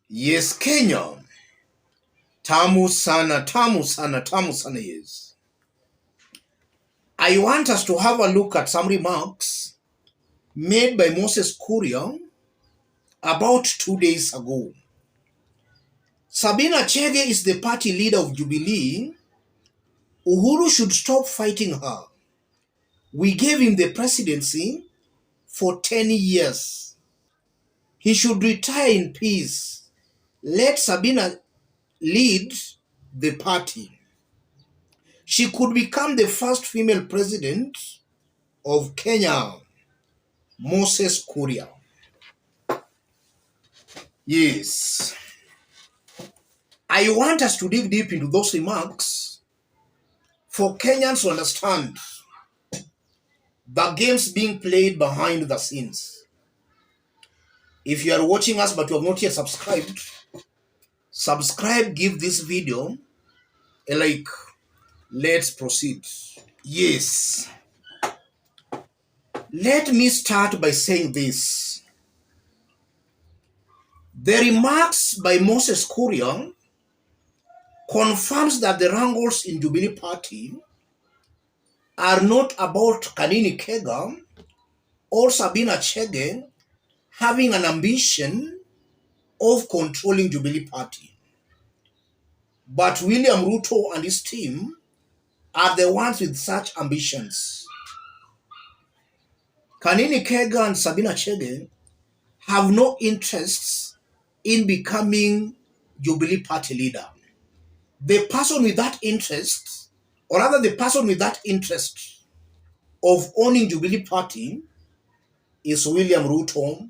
Yes, Kenya. Tamu sana, tamu sana, tamu sana, yes. I want us to have a look at some remarks made by Moses Kuria about 2 days ago. Sabina Kega is the party leader of Jubilee. Uhuru should stop fighting her. We gave him the presidency for 10 years. He should retire in peace. Let Sabina lead the party. She could become the first female president of Kenya. Moses Kuria. Yes. I want us to dig deep into those remarks for Kenyans to understand the games being played behind the scenes. If you are watching us but you have not yet subscribed, subscribe, give this video a like. Let's proceed. Yes. Let me start by saying this. The remarks by Moses Kuria confirms that the wrangles in Jubilee Party are not about Kanini Kega or Sabina Kega having an ambition of controlling Jubilee Party. But William Ruto and his team are the ones with such ambitions. Kanini Kega and Sabina Kega have no interests in becoming Jubilee Party leader. The person with that interest, or rather the person with that interest of owning Jubilee Party is William Ruto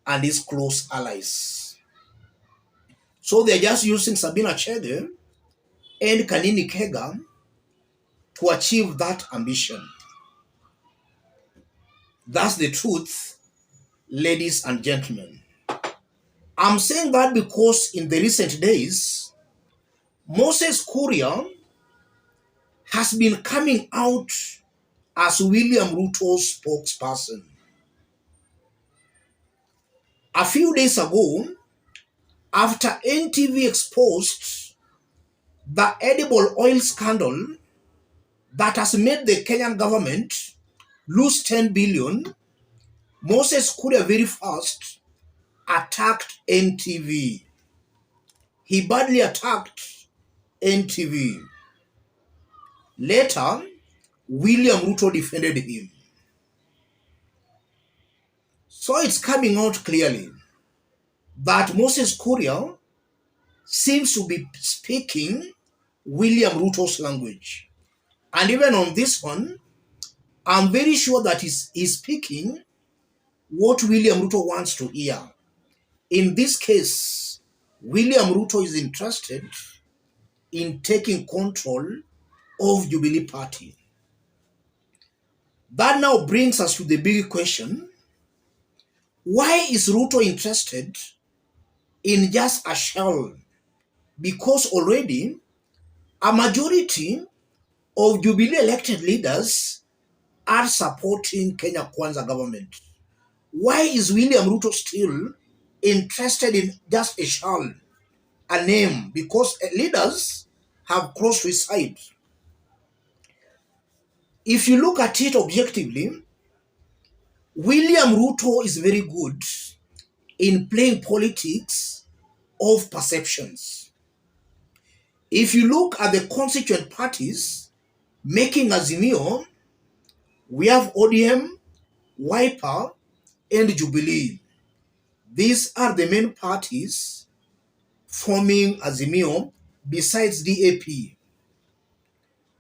and his close allies. So they're just using Sabina Kega and Kanini Kega to achieve that ambition. That's the truth, ladies and gentlemen. I'm saying that because in the recent days, Moses Kuria has been coming out as William Ruto's spokesperson. A few days ago, after NTV exposed the edible oil scandal that has made the Kenyan government lose 10 billion, Moses Kuria very fast attacked NTV. He badly attacked NTV. Later, William Ruto defended him. So it's coming out clearly that Moses Kuria seems to be speaking William Ruto's language. And even on this one, I'm very sure that he's speaking what William Ruto wants to hear. In this case, William Ruto is interested in taking control of Jubilee Party. That now brings us to the big question. Why is Ruto interested in just a shell? Because already a majority of Jubilee elected leaders are supporting Kenya Kwanza government. Why is William Ruto still interested in just a shell, a name? Because leaders have crossed his side. If you look at it objectively, William Ruto is very good in playing politics of perceptions. If you look at the constituent parties making Azimio, we have ODM, Wiper, and Jubilee. These are the main parties forming Azimio besides DAP.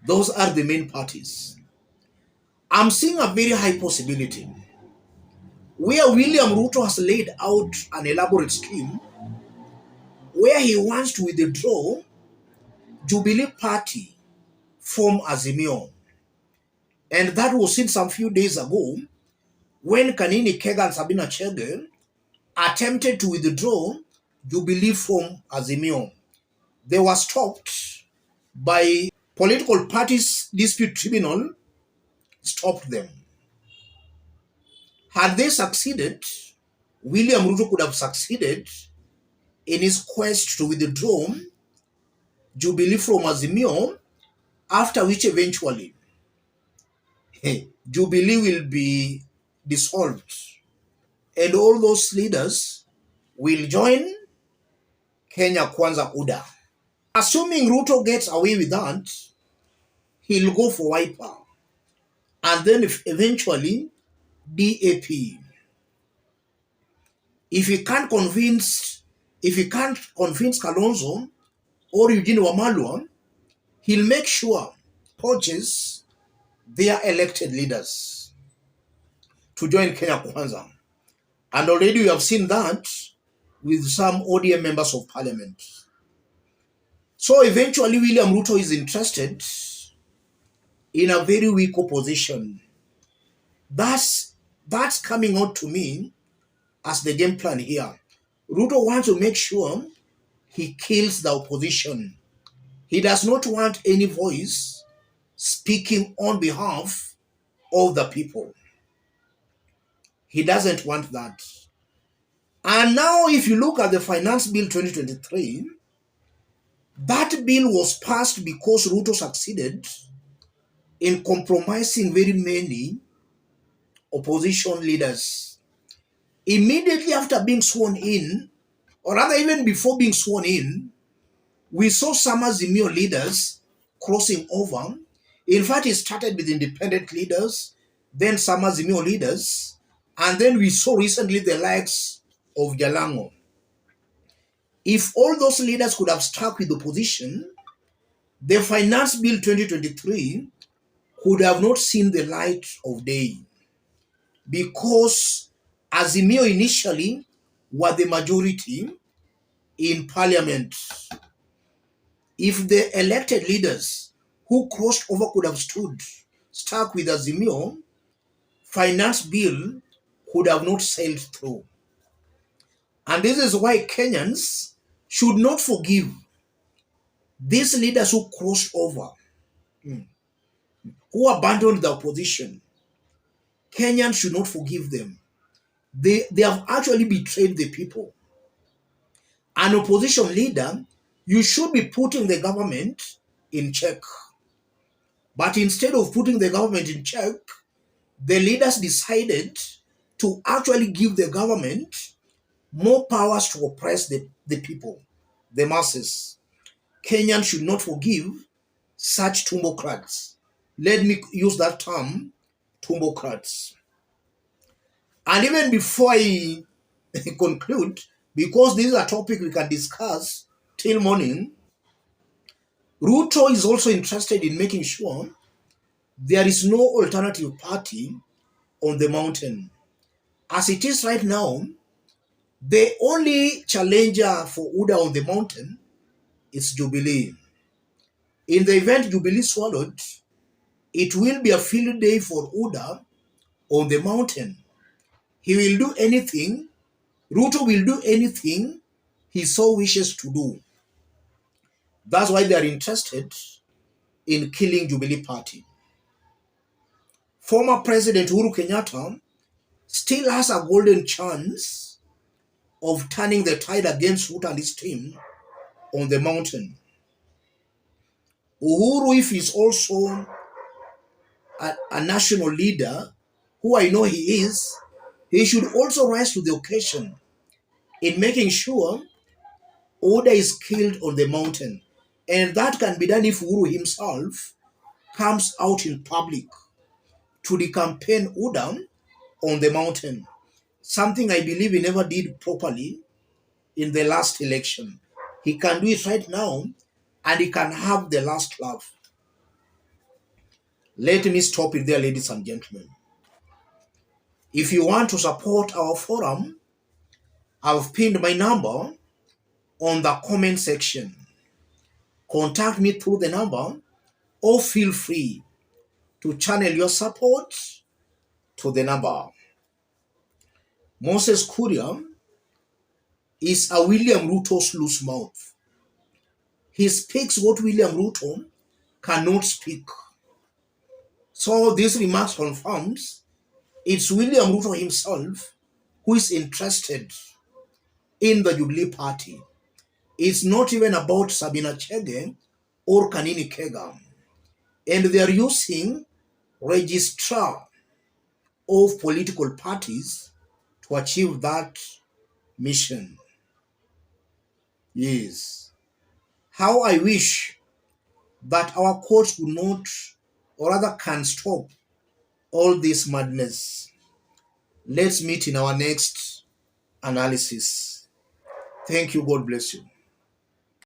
Those are the main parties. I'm seeing a very high possibility where William Ruto has laid out an elaborate scheme where he wants to withdraw Jubilee Party from Azimio. And that was seen some few days ago when Kanini Kega and Sabina Kega attempted to withdraw Jubilee from Azimio. They were stopped by political parties dispute tribunal, stopped them. Had they succeeded, William Ruto could have succeeded in his quest to withdraw Jubilee from Azimio, after which eventually Jubilee will be dissolved and all those leaders will join Kenya Kwanza UDA. Assuming Ruto gets away with that, he'll go for Wiper and then eventually DAP. If he can't convince Kalonzo or Eugene Wamalwa, he'll make sure poaches their elected leaders to join Kenya Kwanza. And already we have seen that with some ODM members of parliament. So eventually William Ruto is interested in a very weak opposition. That's coming out to me as the game plan here. Ruto wants to make sure he kills the opposition. He does not want any voice speaking on behalf of the people. He doesn't want that. And now if you look at the Finance Bill 2023, that bill was passed because Ruto succeeded in compromising very many opposition leaders. Immediately after being sworn in, or rather even before being sworn in, we saw some Azimio leaders crossing over. In fact, it started with independent leaders, then some Azimio leaders, and then we saw recently the likes of Jalango. If all those leaders could have stuck with the opposition, the Finance Bill 2023 could have not seen the light of day, because Azimio initially were the majority in parliament. If the elected leaders who crossed over could have stuck with Azimio, Finance Bill could have not sailed through. And this is why Kenyans should not forgive these leaders who crossed over, who abandoned the opposition. Kenyans should not forgive them. They have actually betrayed the people. An opposition leader, you should be putting the government in check. But instead of putting the government in check, the leaders decided to actually give the government more powers to oppress the people, the masses. Kenyans should not forgive such tumbocrats. Let me use that term, tumbocrats. And even before I conclude, because this is a topic we can discuss till morning, Ruto is also interested in making sure there is no alternative party on the mountain. As it is right now, the only challenger for UDA on the mountain is Jubilee. In the event Jubilee swallowed, it will be a field day for UDA on the mountain. He will do anything, Ruto will do anything he so wishes to do. That's why they are interested in killing Jubilee Party. Former President Uhuru Kenyatta still has a golden chance of turning the tide against Ruto and his team on the mountain. Uhuru, if he's also a national leader, who I know he is, he should also rise to the occasion in making sure order is killed on the mountain. And that can be done if Uhuru himself comes out in public to the campaign order on the mountain. Something I believe he never did properly in the last election. He can do it right now, and he can have the last laugh. Let me stop it there, ladies and gentlemen. If you want to support our forum, I've pinned my number on the comment section. Contact me through the number, or feel free to channel your support to the number. Moses Kuria is a William Ruto's loose mouth. He speaks what William Ruto cannot speak. So this remarks confirms it's William Ruto himself who is interested in the Jubilee Party. It's not even about Sabina Chege or Kanini Kega. And they are using registrar of political parties to achieve that mission. Yes. How I wish that our courts would not, or rather can stop all this madness. Let's meet in our next analysis. Thank you. God bless you.